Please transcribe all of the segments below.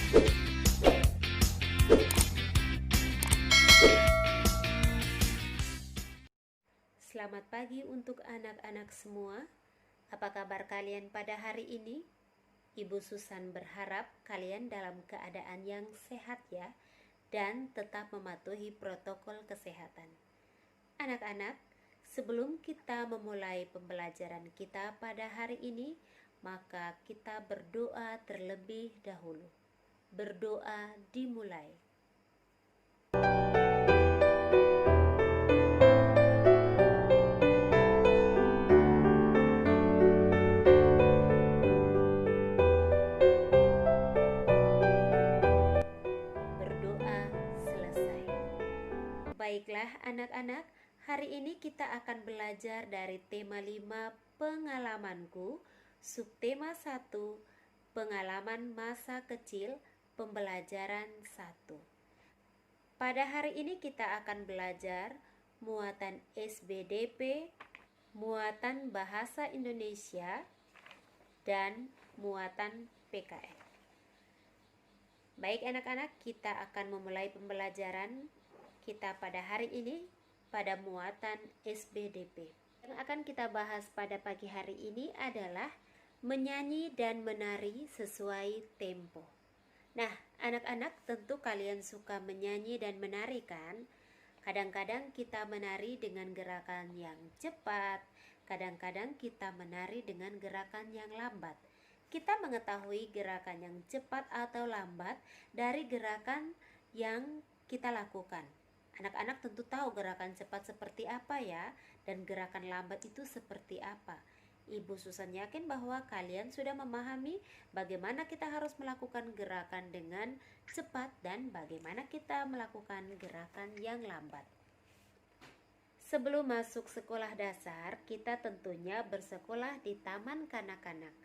Selamat pagi untuk anak-anak semua. Apa kabar kalian pada hari ini? Ibu Susan berharap kalian dalam keadaan yang sehat ya, dan tetap mematuhi protokol kesehatan. Anak-anak, sebelum kita memulai pembelajaran kita pada hari ini, maka kita berdoa terlebih dahulu. Berdoa dimulai. Berdoa selesai. Baiklah anak-anak, hari ini kita akan belajar dari tema 5 pengalamanku, subtema 1 pengalaman masa kecil, pembelajaran 1. Pada hari ini kita akan belajar muatan SBDP, muatan bahasa Indonesia, dan muatan PKN. Baik anak-anak, kita akan memulai pembelajaran kita pada hari ini pada muatan SBDP. Yang akan kita bahas pada pagi hari ini adalah menyanyi dan menari sesuai tempo. Nah, anak-anak, tentu kalian suka menyanyi dan menari kan? Kadang-kadang kita menari dengan gerakan yang cepat, kadang-kadang kita menari dengan gerakan yang lambat. Kita mengetahui gerakan yang cepat atau lambat dari gerakan yang kita lakukan. Anak-anak tentu tahu gerakan cepat seperti apa ya, dan gerakan lambat itu seperti apa. Ibu Susan yakin bahwa kalian sudah memahami bagaimana kita harus melakukan gerakan dengan cepat dan bagaimana kita melakukan gerakan yang lambat. Sebelum masuk sekolah dasar, kita tentunya bersekolah di taman kanak-kanak.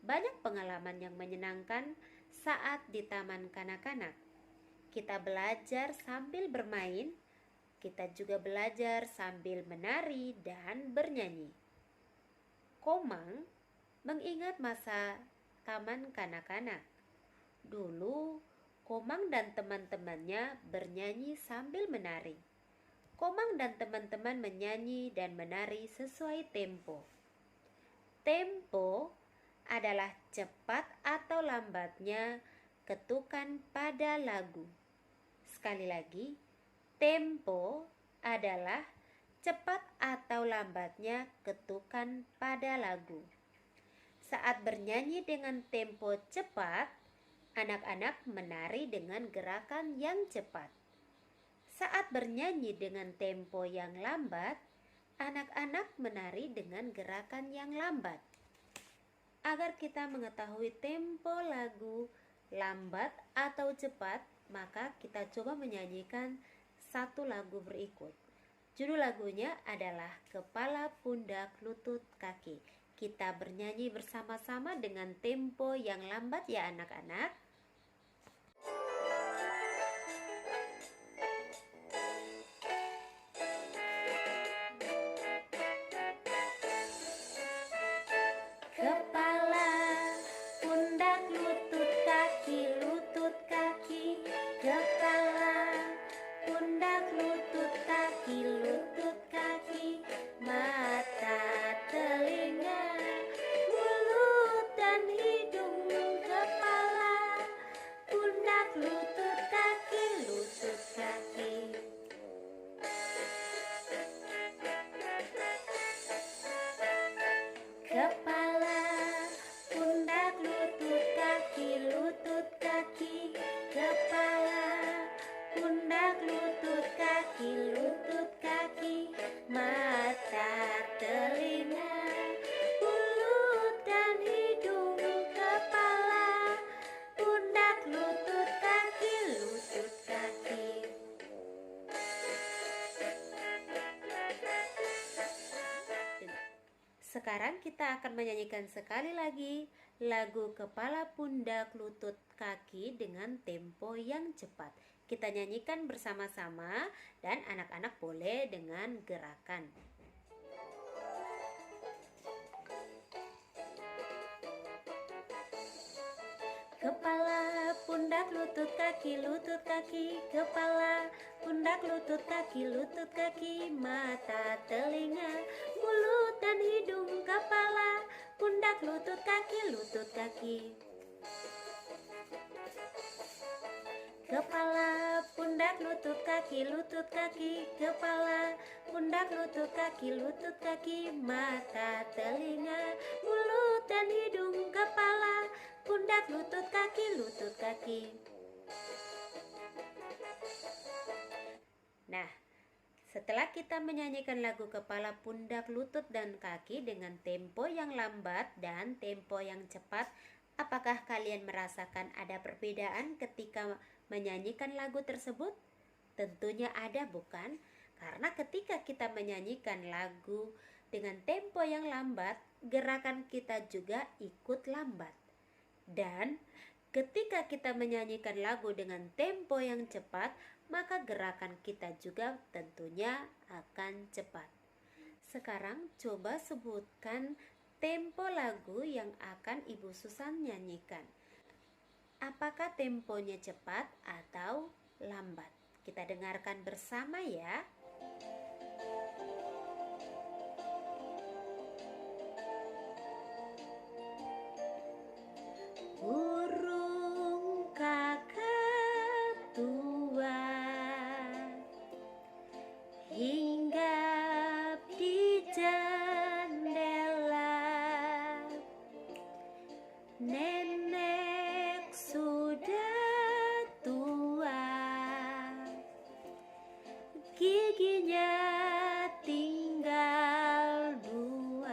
Banyak pengalaman yang menyenangkan saat di taman kanak-kanak. Kita belajar sambil bermain, kita juga belajar sambil menari dan bernyanyi. Komang mengingat masa taman kanak-kanak. Dulu, Komang dan teman-temannya bernyanyi sambil menari. Komang dan teman-teman menyanyi dan menari sesuai tempo. Tempo adalah cepat atau lambatnya ketukan pada lagu. Sekali lagi, tempo adalah cepat atau lambatnya ketukan pada lagu. Saat bernyanyi dengan tempo cepat, anak-anak menari dengan gerakan yang cepat. Saat bernyanyi dengan tempo yang lambat, anak-anak menari dengan gerakan yang lambat. Agar kita mengetahui tempo lagu lambat atau cepat, maka kita coba menyanyikan satu lagu berikut. Judul lagunya adalah Kepala, Pundak, Lutut, Kaki. Kita bernyanyi bersama-sama dengan tempo yang lambat ya anak-anak. Kepala, pundak, lutut, kaki, kepala, pundak, lutut, kaki, mata, telinga, mulut, dan hidung. Kepala, pundak, lutut, kaki, kepala, pundak, lutut, kaki, kepala, pundak, lutut, kaki, mata, telinga, mulut, dan hidung. Kepala, pundak, lutut, kaki. Sekarang kita akan menyanyikan sekali lagi lagu Kepala, Pundak, Lutut, Kaki dengan tempo yang cepat. Kita nyanyikan bersama-sama dan anak-anak boleh dengan gerakan. Kepala, pundak, lutut, kaki, kepala, pundak, lutut, kaki, mata, telinga, mulut dan hidung, kepala, pundak, lutut, kaki. Kepala, pundak, lutut, kaki, kepala, pundak, lutut, kaki, mata, telinga, mulut dan hidung, kepala, pundak, lutut, kaki. Nah, setelah kita menyanyikan lagu kepala, pundak, lutut, dan kaki dengan tempo yang lambat dan tempo yang cepat, apakah kalian merasakan ada perbedaan ketika menyanyikan lagu tersebut? Tentunya ada, bukan? Karena ketika kita menyanyikan lagu dengan tempo yang lambat, gerakan kita juga ikut lambat. Dan ketika kita menyanyikan lagu dengan tempo yang cepat, maka gerakan kita juga tentunya akan cepat. Sekarang coba sebutkan tempo lagu yang akan Ibu Susan nyanyikan. Apakah temponya cepat atau lambat? Kita dengarkan bersama ya. Burung kakatua hinggap di jendela, nenek sudah tua, giginya tinggal 2.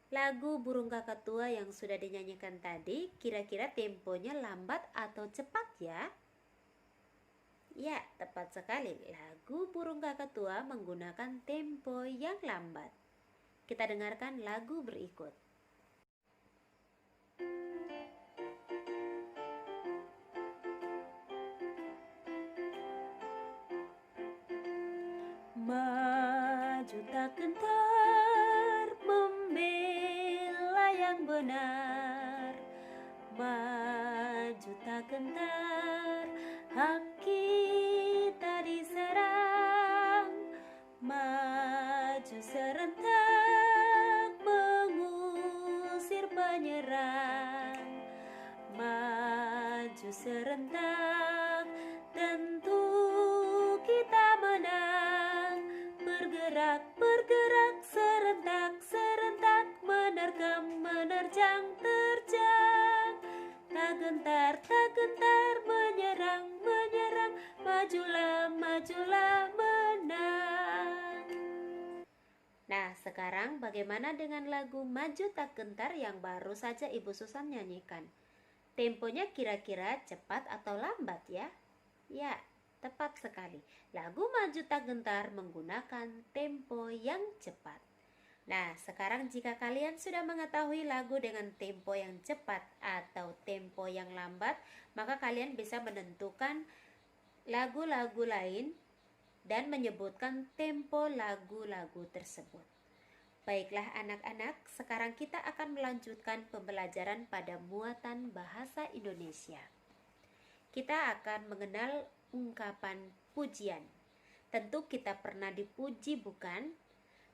Lagu Burung Kakatua yang sudah dinyanyikan tadi, kira-kira temponya lambat atau cepat ya? Ya, tepat sekali. Lagu Burung Kakatua menggunakan tempo yang lambat. Kita dengarkan lagu berikut. Maju tak gentar membela yang benar, maju tak gentar hak kita diserang, maju serentak mengusir penyerang, maju serentak tentu kita menang. Bergerak serentak menerjang terjang, tak gentar menyerang majulah menang. Nah, sekarang bagaimana dengan lagu Maju Tak Gentar yang baru saja Ibu Susan nyanyikan? Temponya kira-kira cepat atau lambat ya? Ya, tepat sekali. Lagu Maju Tak Gentar menggunakan tempo yang cepat. Nah, sekarang jika kalian sudah mengetahui lagu dengan tempo yang cepat atau tempo yang lambat, maka kalian bisa menentukan lagu-lagu lain dan menyebutkan tempo lagu-lagu tersebut. Baiklah anak-anak, sekarang kita akan melanjutkan pembelajaran pada muatan bahasa Indonesia. Kita akan mengenal ungkapan pujian. Tentu kita pernah dipuji, bukan?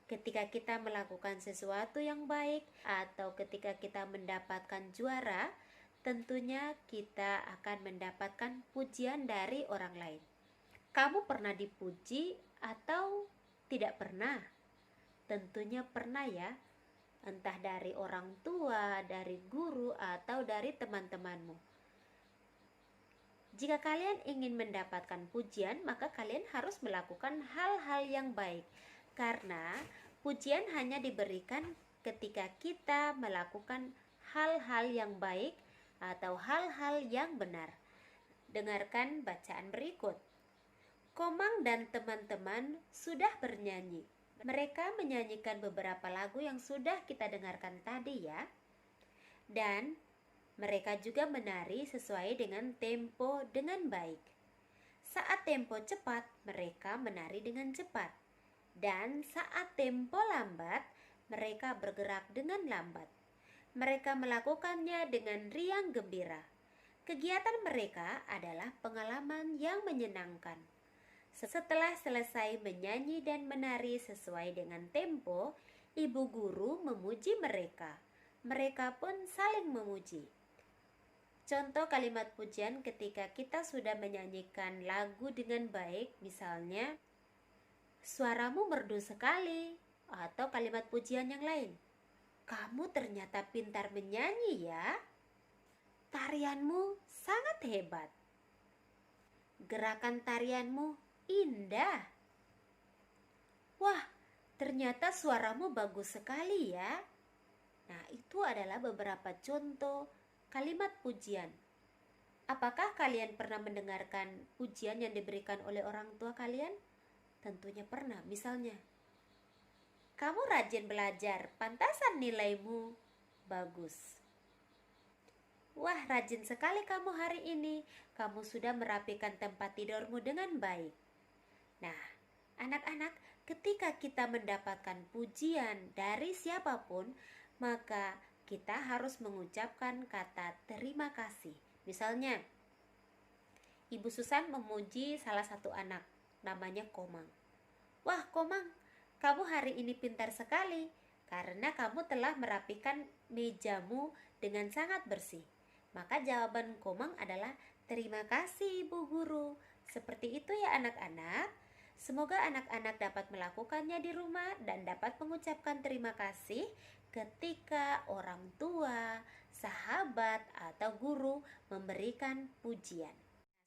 Ketika kita melakukan sesuatu yang baik atau ketika kita mendapatkan juara, tentunya kita akan mendapatkan pujian dari orang lain. Kamu pernah dipuji atau tidak pernah? Tentunya pernah ya, entah dari orang tua, dari guru, atau dari teman-temanmu. Jika kalian ingin mendapatkan pujian, maka kalian harus melakukan hal-hal yang baik. Karena pujian hanya diberikan ketika kita melakukan hal-hal yang baik atau hal-hal yang benar. Dengarkan bacaan berikut. Komang dan teman-teman sudah bernyanyi. Mereka menyanyikan beberapa lagu yang sudah kita dengarkan tadi ya. Dan mereka juga menari sesuai dengan tempo dengan baik. Saat tempo cepat, mereka menari dengan cepat. Dan saat tempo lambat, mereka bergerak dengan lambat. Mereka melakukannya dengan riang gembira. Kegiatan mereka adalah pengalaman yang menyenangkan. Setelah selesai menyanyi dan menari sesuai dengan tempo, ibu guru memuji mereka. Mereka pun saling memuji. Contoh kalimat pujian ketika kita sudah menyanyikan lagu dengan baik, misalnya, suaramu merdu sekali, atau kalimat pujian yang lain. Kamu ternyata pintar menyanyi ya. Tarianmu sangat hebat. Gerakan tarianmu indah. Wah, ternyata suaramu bagus sekali ya. Nah, itu adalah beberapa contoh kalimat pujian. Apakah kalian pernah mendengarkan pujian yang diberikan oleh orang tua kalian? Tentunya pernah. Misalnya, kamu rajin belajar, pantasan nilaimu bagus. Wah, rajin sekali kamu hari ini. Kamu sudah merapikan tempat tidurmu dengan baik. Nah, anak-anak, ketika kita mendapatkan pujian dari siapapun, maka kita harus mengucapkan kata terima kasih. Misalnya, Ibu Susan memuji salah satu anak, namanya Komang. Wah, Komang, kamu hari ini pintar sekali karena kamu telah merapikan mejamu dengan sangat bersih. Maka jawaban Komang adalah terima kasih Ibu Guru. Seperti itu ya anak-anak. Semoga anak-anak dapat melakukannya di rumah dan dapat mengucapkan terima kasih ketika orang tua, sahabat, atau guru memberikan pujian.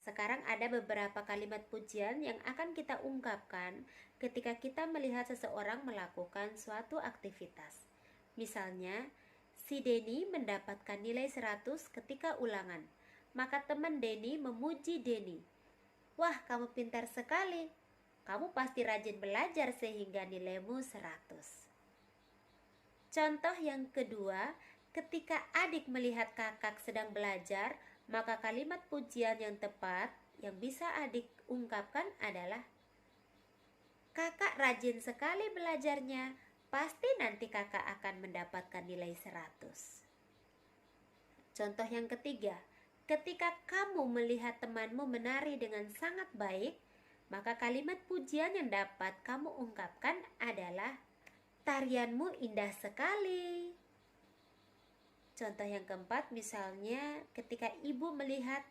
Sekarang ada beberapa kalimat pujian yang akan kita ungkapkan ketika kita melihat seseorang melakukan suatu aktivitas. Misalnya, si Denny mendapatkan nilai 100 ketika ulangan. Maka teman Denny memuji Denny. Wah, kamu pintar sekali. Kamu pasti rajin belajar sehingga nilaimu 100. Contoh yang kedua, ketika adik melihat kakak sedang belajar, maka kalimat pujian yang tepat yang bisa adik ungkapkan adalah, kakak rajin sekali belajarnya, pasti nanti kakak akan mendapatkan nilai 100. Contoh yang ketiga, ketika kamu melihat temanmu menari dengan sangat baik, maka kalimat pujian yang dapat kamu ungkapkan adalah, tarianmu indah sekali. Contoh yang keempat, misalnya ketika ibu melihat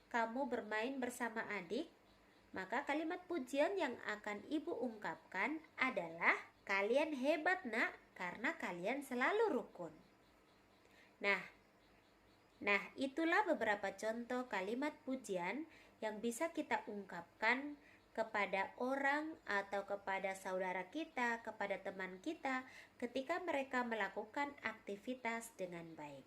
kamu bermain bersama adik, maka kalimat pujian yang akan ibu ungkapkan adalah, kalian hebat nak, karena kalian selalu rukun. Nah, itulah beberapa contoh kalimat pujian yang bisa kita ungkapkan kepada orang atau kepada saudara kita, kepada teman kita ketika mereka melakukan aktivitas dengan baik.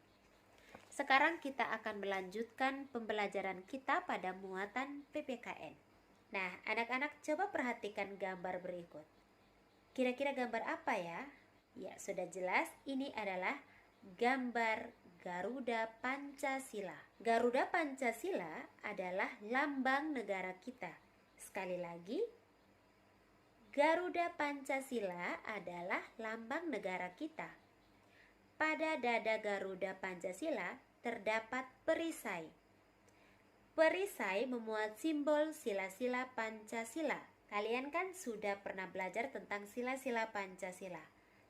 Sekarang kita akan melanjutkan pembelajaran kita pada muatan PPKN. Nah, anak-anak coba perhatikan gambar berikut. Kira-kira gambar apa ya? Ya, sudah jelas ini adalah gambar Garuda Pancasila. Garuda Pancasila adalah lambang negara kita. Sekali lagi, Garuda Pancasila adalah lambang negara kita. Pada dada Garuda Pancasila terdapat perisai. Perisai memuat simbol sila-sila Pancasila. Kalian kan sudah pernah belajar tentang sila-sila Pancasila.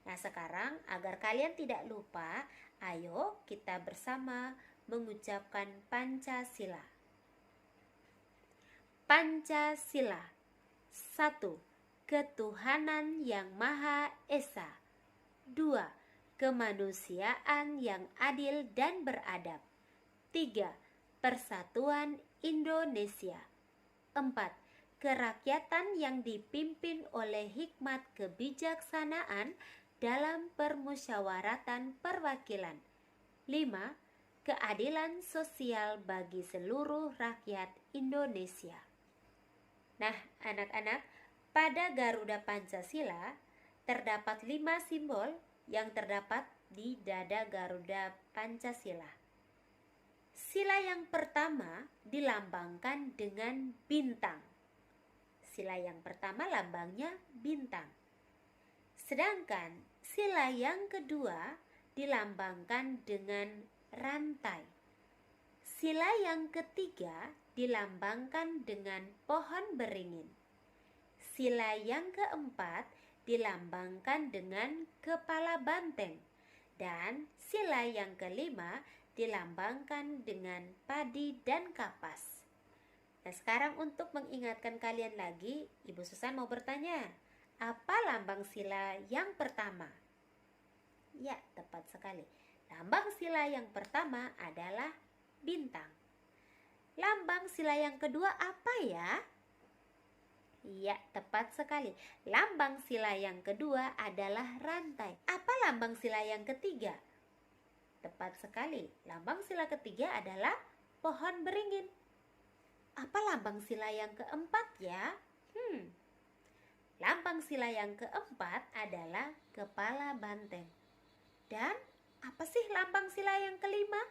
Nah, sekarang agar kalian tidak lupa, ayo kita bersama mengucapkan Pancasila. Pancasila. 1. Ketuhanan yang Maha Esa. 2. Kemanusiaan yang adil dan beradab. 3. Persatuan Indonesia. 4. Kerakyatan yang dipimpin oleh hikmat kebijaksanaan dalam permusyawaratan perwakilan. 5. Keadilan sosial bagi seluruh rakyat Indonesia. Nah, anak-anak, pada Garuda Pancasila terdapat 5 simbol yang terdapat di dada Garuda Pancasila. Sila yang pertama dilambangkan dengan bintang. Sila yang pertama lambangnya bintang. Sedangkan sila yang kedua dilambangkan dengan rantai. Sila yang ketiga dilambangkan dengan pohon beringin. Sila yang keempat dilambangkan dengan kepala banteng. Dan sila yang kelima dilambangkan dengan padi dan kapas. Nah, sekarang untuk mengingatkan kalian lagi, Ibu Susan mau bertanya, apa lambang sila yang pertama? Ya, tepat sekali. Lambang sila yang pertama adalah bintang. Lambang sila yang kedua apa ya? Ya, tepat sekali. Lambang sila yang kedua adalah rantai. Apa lambang sila yang ketiga? Tepat sekali. Lambang sila ketiga adalah pohon beringin. Apa lambang sila yang keempat ya? Lambang sila yang keempat adalah kepala banteng. Dan apa sih lambang sila yang kelima?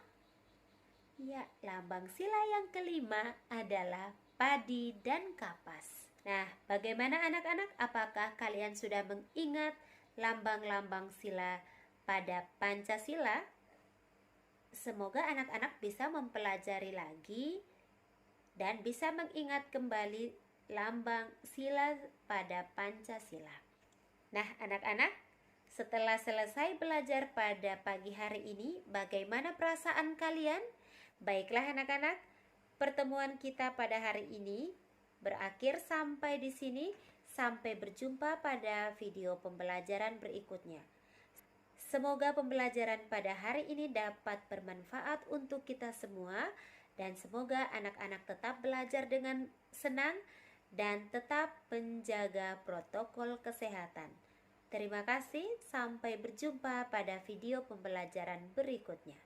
Ya, lambang sila yang kelima adalah padi dan kapas. Nah, bagaimana anak-anak? Apakah kalian sudah mengingat lambang-lambang sila pada Pancasila? Semoga anak-anak bisa mempelajari lagi dan bisa mengingat kembali lambang sila pada Pancasila. Nah, anak-anak, setelah selesai belajar pada pagi hari ini, bagaimana perasaan kalian? Baiklah anak-anak, pertemuan kita pada hari ini berakhir sampai di sini. Sampai berjumpa pada video pembelajaran berikutnya. Semoga pembelajaran pada hari ini dapat bermanfaat untuk kita semua, dan semoga anak-anak tetap belajar dengan senang dan tetap menjaga protokol kesehatan. Terima kasih, sampai berjumpa pada video pembelajaran berikutnya.